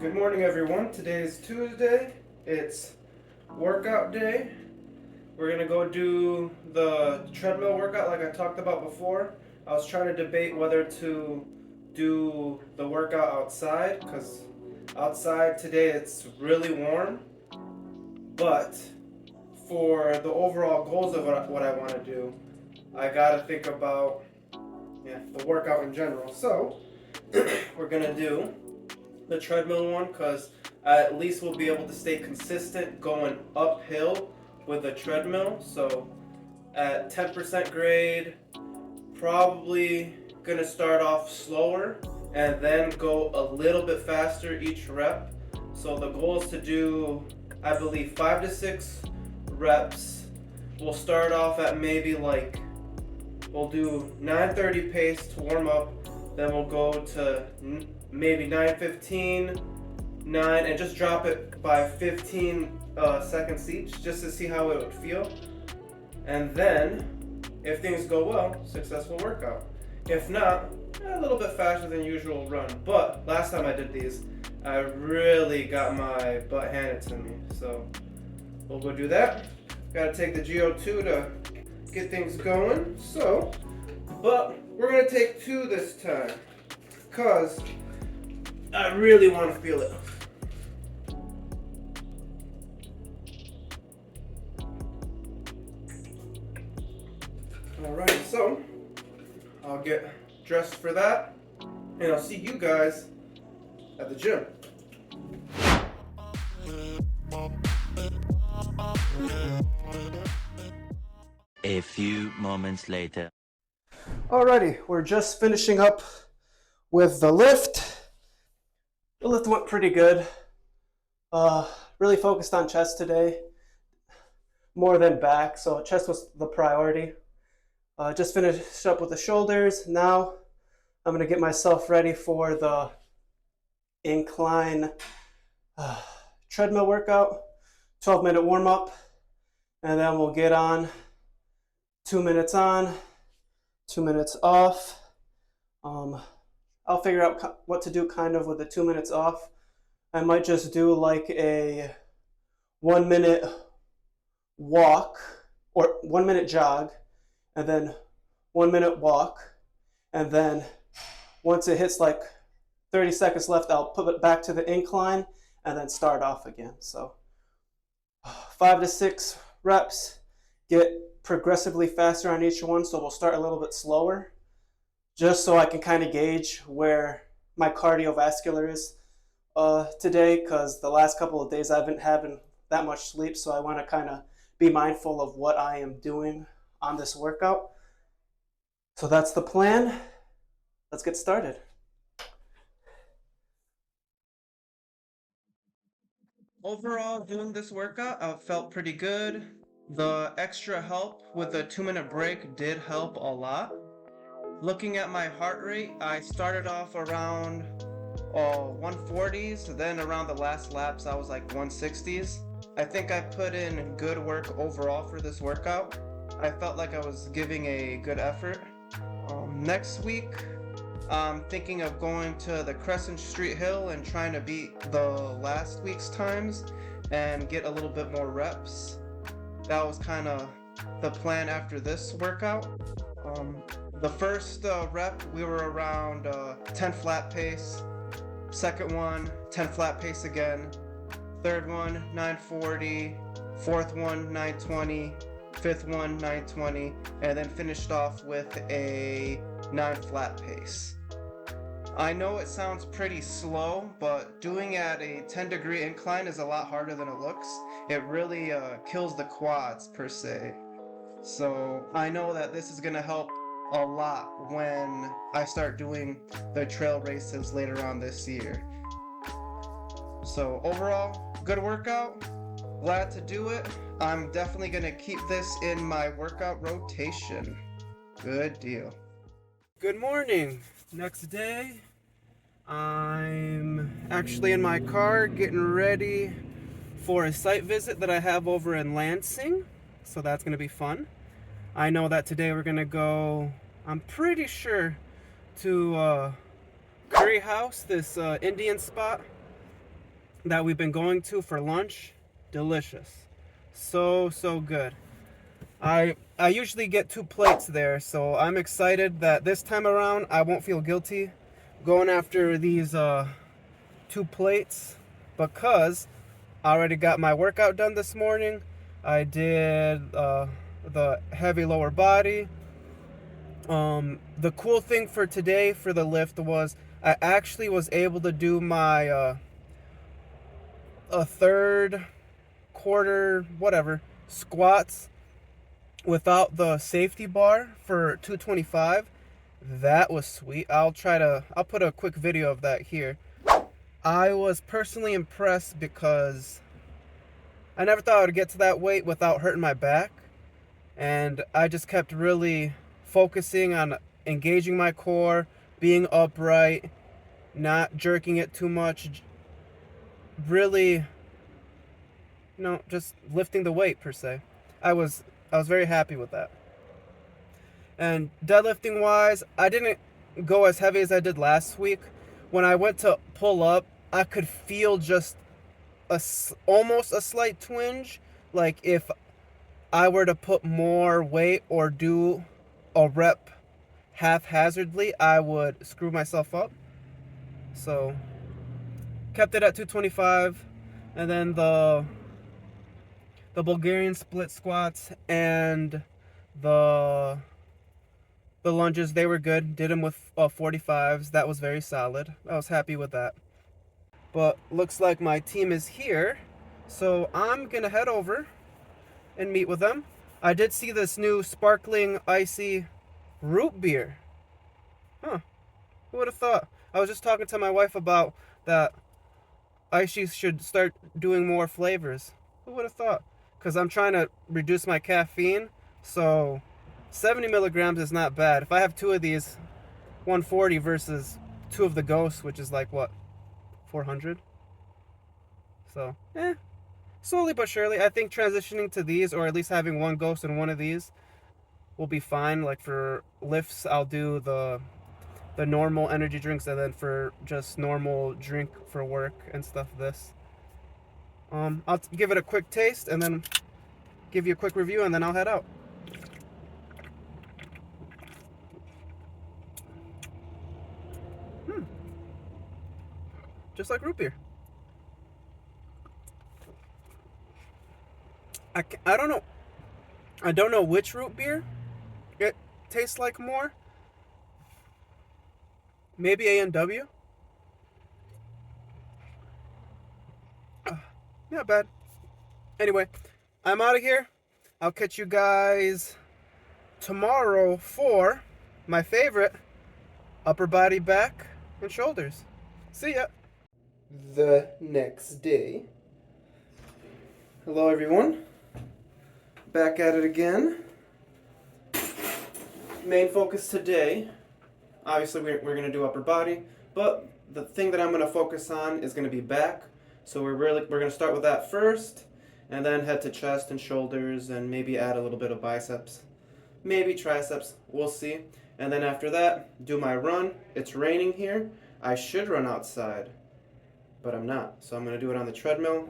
Good morning, everyone. Today is Tuesday. It's workout day. We're gonna go do the treadmill workout like I talked about before. I was trying to debate whether to do the workout outside because outside today it's really warm. But for the overall goals of what I want to do, I gotta think about the workout in general. So we're gonna do the treadmill one because I at least will be able to stay consistent going uphill with the treadmill. So at 10% grade, probably gonna start off slower and then go a little bit faster each rep. So the goal is to do, I believe, 5 to 6 reps. We'll start off at maybe we'll do 9:30 pace to warm up, then we'll go to maybe 9:15, 9, and just drop it by 15 seconds each just to see how it would feel. And then, if things go well, successful workout. If not, a little bit faster than usual run. But last time I did these, I really got my butt handed to me. So we'll go do that. Gotta take the GO2 to get things going. But we're gonna take 2 this time, cause I really want to feel it. Alright, so I'll get dressed for that, and I'll see you guys at the gym. A few moments later. Alrighty, we're just finishing up with the lift. The lift went pretty good. Really focused on chest today, more than back, so chest was the priority. Just finished up with the shoulders. Now I'm gonna get myself ready for the incline treadmill workout, 12-minute warm up, and then we'll get on 2 minutes on, 2 minutes off. I'll figure out what to do kind of with the 2 minutes off. I might just do like a 1 minute walk or 1 minute jog, and then 1 minute walk, and then once it hits like 30 seconds left, I'll put it back to the incline and then start off again. So 5 to 6 reps, get progressively faster on each one. So we'll start a little bit slower just so I can kind of gauge where my cardiovascular is today, because the last couple of days I've been having that much sleep, so I want to kind of be mindful of what I am doing on this workout. So that's the plan. Let's get started. Overall, doing this workout, I felt pretty good. The extra help with the 2 minute break did help a lot. Looking at my heart rate, I started off around 140s, then around the last laps I was like 160s. I think I put in good work overall for this workout. I felt like I was giving a good effort. Next week, I'm thinking of going to the Crescent Street Hill and trying to beat the last week's times and get a little bit more reps. That was kind of the plan after this workout. The first rep, we were around 10 flat pace. Second one, 10 flat pace again. Third one, 940. Fourth one, 920. Fifth one, 920. And then finished off with a 9 flat pace. I know it sounds pretty slow, but doing at a 10-degree incline is a lot harder than it looks. It really kills the quads per se. So I know that this is gonna help a lot when I start doing the trail races later on this year. So overall, good workout. Glad to do it. I'm definitely gonna keep this in my workout rotation. Good deal. Good morning. Next day, I'm actually in my car getting ready for a site visit that I have over in Lansing. So that's gonna be fun. I know that today we're gonna go, I'm pretty sure, to Curry House, this Indian spot. that we've been going to for lunch, delicious. So, so good. I usually get 2 plates there, so I'm excited that this time around I won't feel guilty going after these 2 plates because I already got my workout done this morning. I did the heavy lower body. The cool thing for today for the lift was I actually was able to do my a third, quarter, whatever squats without the safety bar for 225. That was sweet. I'll put a quick video of that here. I was personally impressed because I never thought I would get to that weight without hurting my back. And I just kept really focusing on engaging my core, being upright, not jerking it too much, really, just lifting the weight per se. I was very happy with that. And deadlifting wise, I didn't go as heavy as I did last week. When I went to pull up, I could feel just almost a slight twinge. Like if I were to put more weight or do a rep haphazardly, I would screw myself up. So kept it at 225, and then the Bulgarian split squats and the lunges, they were good. Did them with 45s. That was very solid. I was happy with that. But looks like my team is here, so I'm gonna head over and meet with them. I did see this new sparkling icy root beer. Huh, who would have thought? I was just talking to my wife about that icy should start doing more flavors. Who would have thought? Because I'm trying to reduce my caffeine, so 70 milligrams is not bad. If I have 2 of these, 140 versus 2 of the ghosts, which is like what, 400? So, slowly but surely, I think transitioning to these, or at least having 1 ghost and 1 of these, will be fine. Like for lifts, I'll do the normal energy drinks, and then for just normal drink for work and stuff, this. I'll give it a quick taste and then give you a quick review, and then I'll head out. Just like root beer. I don't know. I don't know which root beer it tastes like more. Maybe A&W. Not bad. Anyway, I'm out of here. I'll catch you guys tomorrow for my favorite upper body, back, and shoulders. See ya. The next day. Hello, everyone. Back at it again. Main focus today, obviously we're going to do upper body, but the thing that I'm going to focus on is going to be back. So we're going to start with that first, and then head to chest and shoulders, and maybe add a little bit of biceps, maybe triceps, we'll see. And then after that, do my run. It's raining here. I should run outside, but I'm not. So I'm going to do it on the treadmill.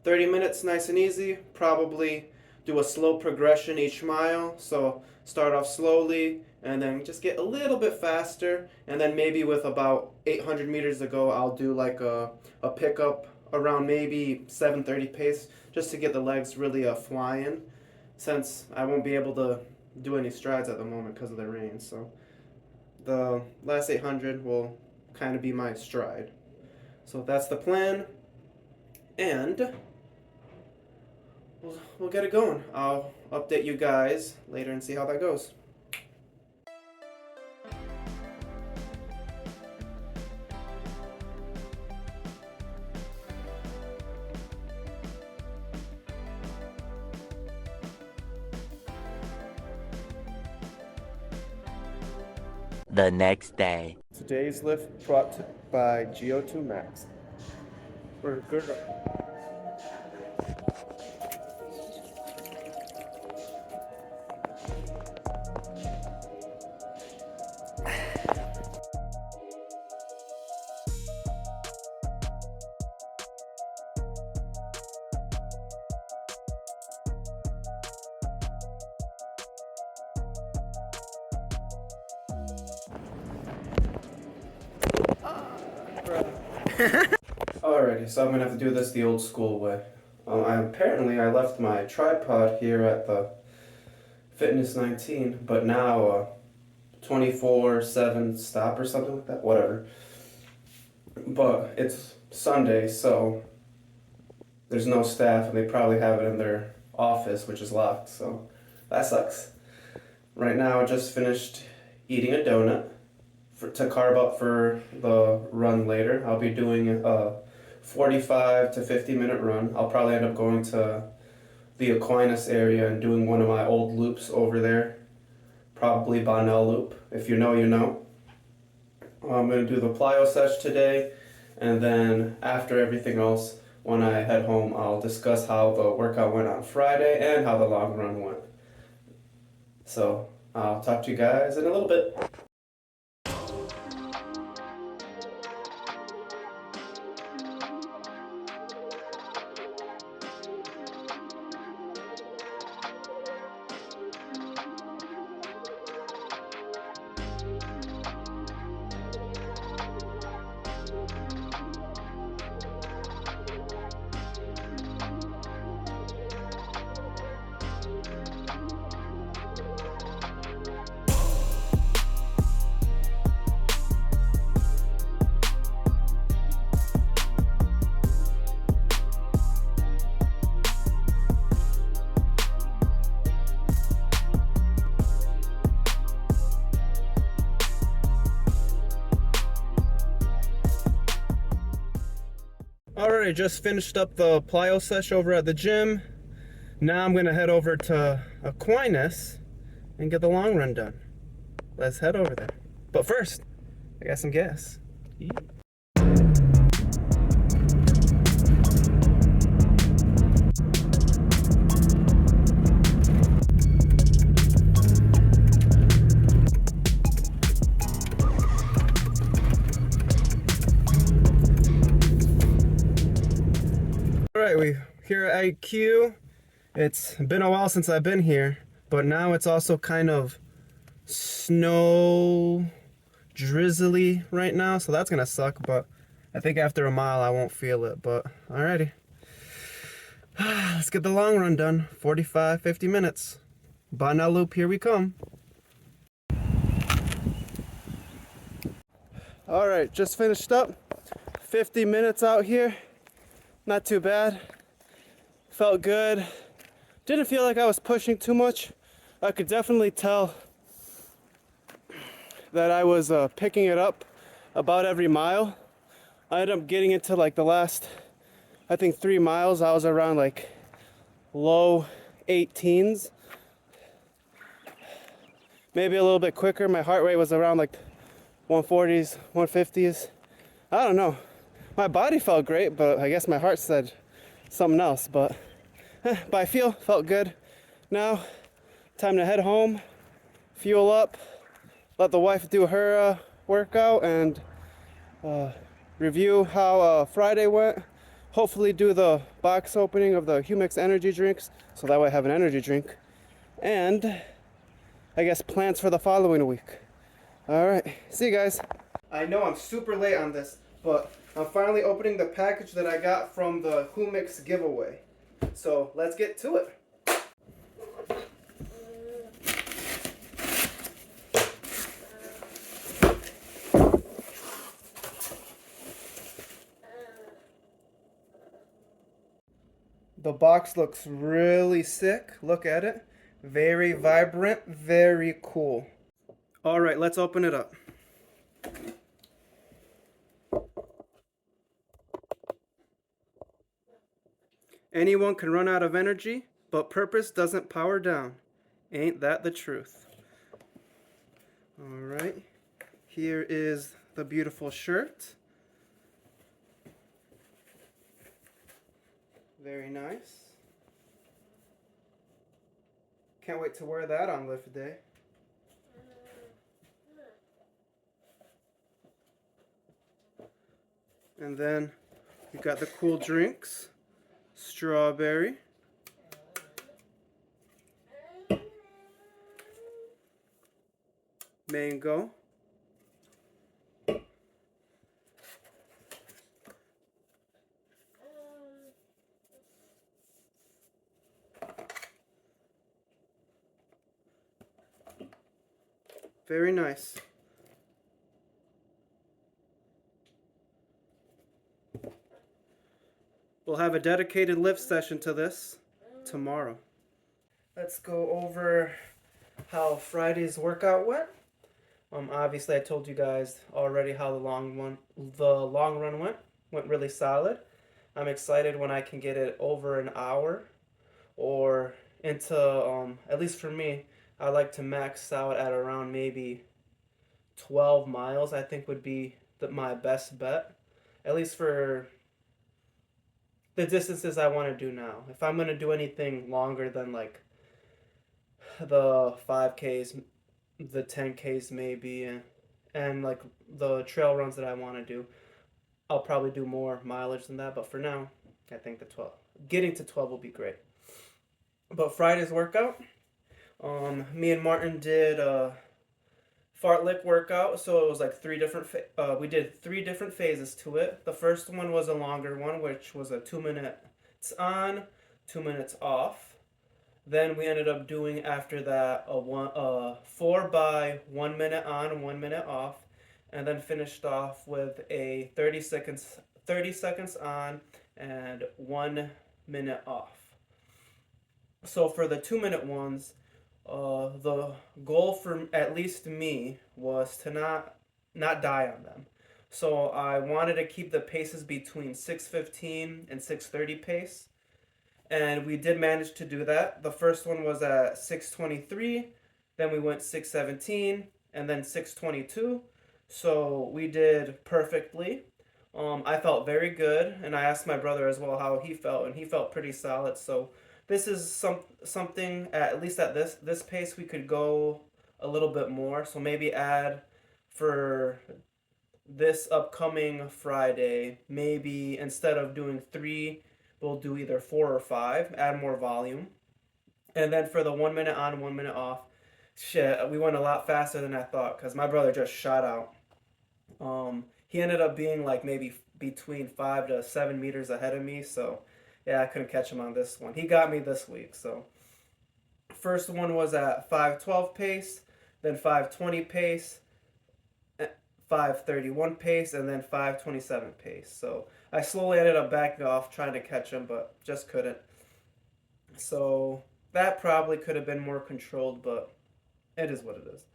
30 minutes, nice and easy. Probably do a slow progression each mile. So start off slowly and then just get a little bit faster. And then maybe with about 800 meters to go, I'll do like a pickup around maybe 7:30 pace, just to get the legs really flying, since I won't be able to do any strides at the moment because of the rain. So the last 800 will kind of be my stride. So that's the plan, and we'll get it going. I'll update you guys later and see how that goes. The next day. Today's lift brought by GO2 Max. We're good. Alrighty, so I'm gonna have to do this the old school way. I left my tripod here at the Fitness 19, but now 24/7 stop or something like that, whatever. But it's Sunday, so there's no staff, and they probably have it in their office, which is locked, so that sucks. Right now, I just finished eating a donut to carb up for the run later. I'll be doing a 45 to 50-minute run. I'll probably end up going to the Aquinas area and doing one of my old loops over there. Probably Bonnell Loop. If you know, you know. I'm going to do the plyo sesh today, and then after everything else, when I head home, I'll discuss how the workout went on Friday and how the long run went. So, I'll talk to you guys in a little bit. Alright, just finished up the plyo sesh over at the gym. Now I'm gonna head over to Aquinas and get the long run done. Let's head over there. But first, I got some gas. Alright, we're here at IQ. It's been a while since I've been here, but now it's also kind of snow drizzly right now, so that's gonna suck, but I think after a mile I won't feel it. But alrighty, let's get the long run done. 45-50 minutes. Bonnell Loop, here we come. Alright, just finished up. 50 minutes out here. Not too bad. Felt good. Didn't feel like I was pushing too much. I could definitely tell that I was picking it up about every mile. I ended up getting into like the last, I think 3 miles, I was around like low 18s. Maybe a little bit quicker. My heart rate was around like 140s, 150s. I don't know. My body felt great, but I guess my heart said something else. But I felt good. Now, time to head home, fuel up, let the wife do her workout, and review how Friday went. Hopefully do the box opening of the Jumex Energy Drinks, so that way I have an energy drink. And I guess plans for the following week. Alright, see you guys. I know I'm super late on this, but I'm finally opening the package that I got from the Jumex giveaway. So let's get to it. The box looks really sick. Look at it. Very vibrant, very cool. All right, let's open it up. Anyone can run out of energy, but purpose doesn't power down. Ain't that the truth? All right, here is the beautiful shirt. Very nice. Can't wait to wear that on lift day. And then we got the cool drinks. Strawberry. Mango. Very nice. We'll have a dedicated lift session to this tomorrow. Let's go over how Friday's workout went. Obviously I told you guys already how the long run went really solid. I'm excited when I can get it over an hour or into at least for me, I like to max out at around maybe 12 miles. I think would be my best bet, at least for the distances I want to do now. If I'm going to do anything longer than like the 5Ks, the 10Ks maybe, and like the trail runs that I want to do, I'll probably do more mileage than that. But for now, I think the 12, getting to 12 will be great. But Friday's workout, me and Martin did a fartlek workout. So it was like we did 3 different phases to it. The first one was a longer one, which was a 2 minutes on, 2 minutes off. Then we ended up doing after that a 4 by 1 minute on, 1 minute off, and then finished off with a 30 seconds on and 1 minute off. So for the 2 minute ones, the goal for at least me was to not die on them. So I wanted to keep the paces between 6:15 and 6:30 pace. And we did manage to do that. The first one was at 6:23, then we went 6:17, and then 6:22. So we did perfectly. I felt very good, and I asked my brother as well how he felt, and he felt pretty solid. So this is something at least at this pace we could go a little bit more. So maybe add for this upcoming Friday, maybe instead of doing 3, we'll do either 4 or 5, add more volume. And then for the 1 minute on, 1 minute off, shit, we went a lot faster than I thought because my brother just shot out. He ended up being like maybe between 5 to 7 meters ahead of me, so yeah, I couldn't catch him on this one. He got me this week, so. First one was at 5:12 pace, then 5:20 pace, 5:31 pace, and then 5:27 pace. So I slowly ended up backing off trying to catch him, but just couldn't. So that probably could have been more controlled, but it is what it is.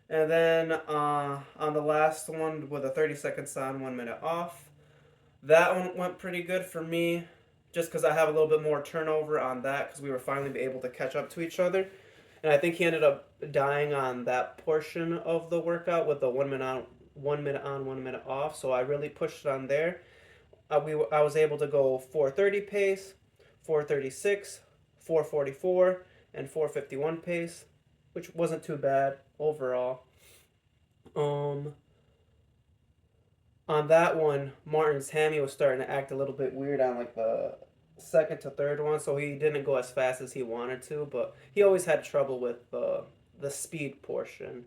And then on the last one with a 30 seconds on, 1 minute off, that one went pretty good for me just because I have a little bit more turnover on that because we were finally able to catch up to each other. And I think he ended up dying on that portion of the workout with the 1 minute on, 1 minute on, 1 minute off. So I really pushed it on there. I was able to go 4:30 pace, 4:36, 4:44, and 4:51 pace, which wasn't too bad overall. On that one, Martin's hammy was starting to act a little bit weird on like the second to third one, so he didn't go as fast as he wanted to, but he always had trouble with the speed portion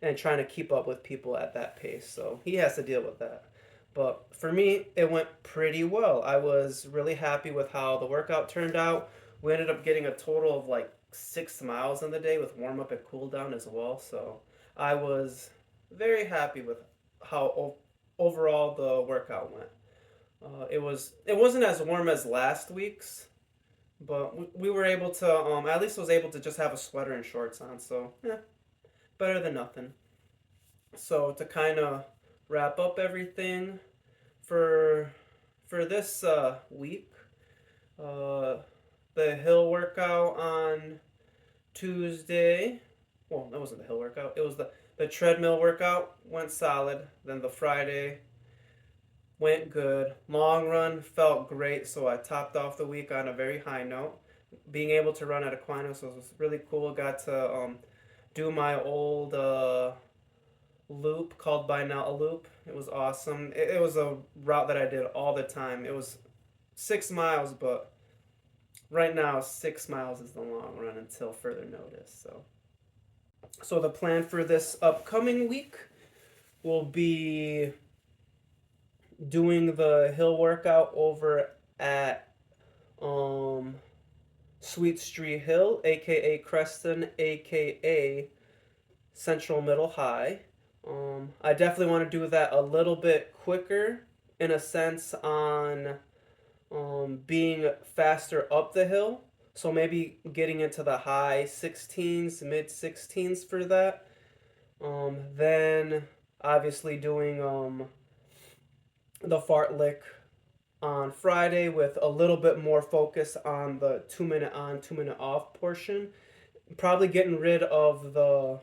and trying to keep up with people at that pace, so he has to deal with that. But for me, it went pretty well. I was really happy with how the workout turned out. We ended up getting a total of like 6 miles in the day with warm up and cool down as well, so I was very happy with how overall the workout went. It wasn't as warm as last week's, but we were able to at least was able to just have a sweater and shorts on, so yeah, better than nothing. So to kind of wrap up everything for this week, the hill workout on Tuesday. Well, that wasn't the hill workout. It was the treadmill workout went solid. Then the Friday went good. Long run felt great, so I topped off the week on a very high note. Being able to run at Aquinas was really cool. Got to do my old loop called By Now a Loop. It was awesome. It was a route that I did all the time. It was 6 miles, but right now 6 miles is the long run until further notice. So the plan for this upcoming week will be doing the hill workout over at Sweet Street Hill, aka Creston, aka central, middle, high. I definitely want to do that a little bit quicker in a sense on being faster up the hill. So maybe getting into the high 16s, mid 16s for that. Then obviously doing the fartlek on Friday with a little bit more focus on the 2 minute on, 2 minute off portion. Probably getting rid of the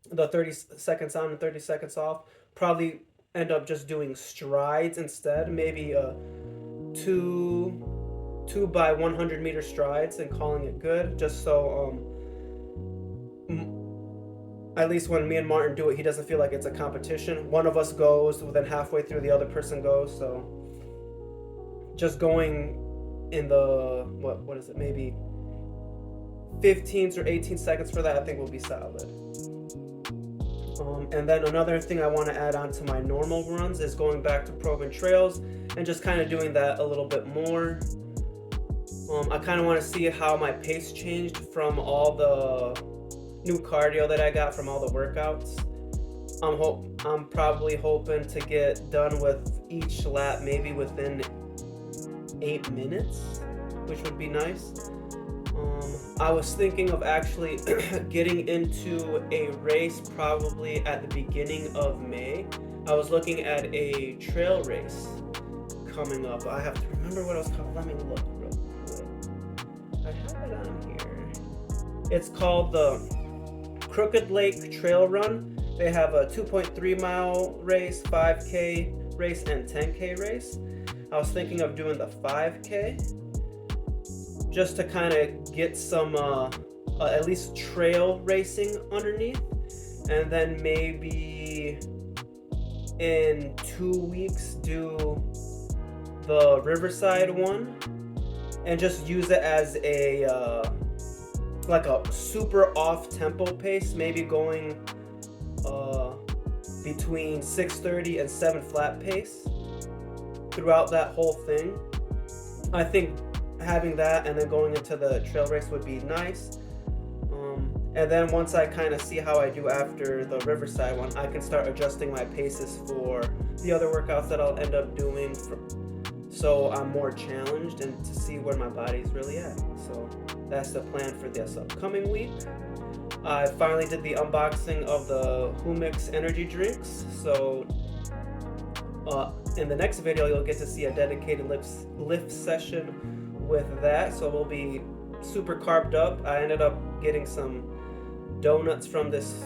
30 seconds on and 30 seconds off. Probably end up just doing strides instead. Maybe two by 100-meter strides and calling it good. Just so at least when me and Martin do it, he doesn't feel like it's a competition. One of us goes, then halfway through the other person goes. So just going in the what is it? Maybe 15s or 18 seconds for that, I think will be solid. And then another thing I want to add on to my normal runs is going back to proven trails and just kind of doing that a little bit more. I kind of want to see how my pace changed from all the new cardio that I got from all the workouts. I'm probably hoping to get done with each lap maybe within 8 minutes, which would be nice. I was thinking of actually getting into a race probably at the beginning of May. I was looking at a trail race coming up. I have to remember what it was called. Let me look real quick. I have it on here. It's called the Crooked Lake Trail Run. They have a 2.3 mile race, 5K race, and 10K race. I was thinking of doing the 5K just to kind of get some at least trail racing underneath, and then maybe in 2 weeks do the Riverside one and just use it as a like a super off tempo pace, maybe going between 6:30 and 7 flat pace throughout that whole thing. I think having that and then going into the trail race would be nice. And then once I kind of see how I do after the Riverside one, I can start adjusting my paces for the other workouts that I'll end up doing so I'm more challenged and to see where my body's really at. So that's the plan for this upcoming week. I finally did the unboxing of the Jumex Energy Drinks. So in the next video, you'll get to see a dedicated lift session with that. So we'll be super carved up. I ended up getting some donuts from this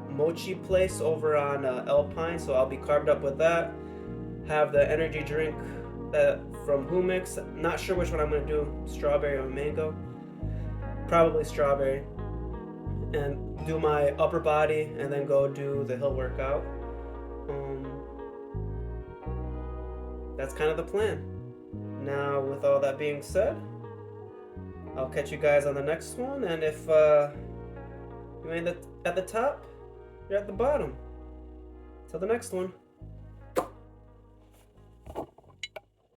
mochi place over on Alpine, so I'll be carved up with that. Have the energy drink from Jumex. Not sure which one I'm going to do, strawberry or mango. Probably strawberry. And do my upper body and then go do the hill workout. That's kind of the plan. Now, with all that being said, I'll catch you guys on the next one, and if you ain't at the top, you're at the bottom. Till the next one.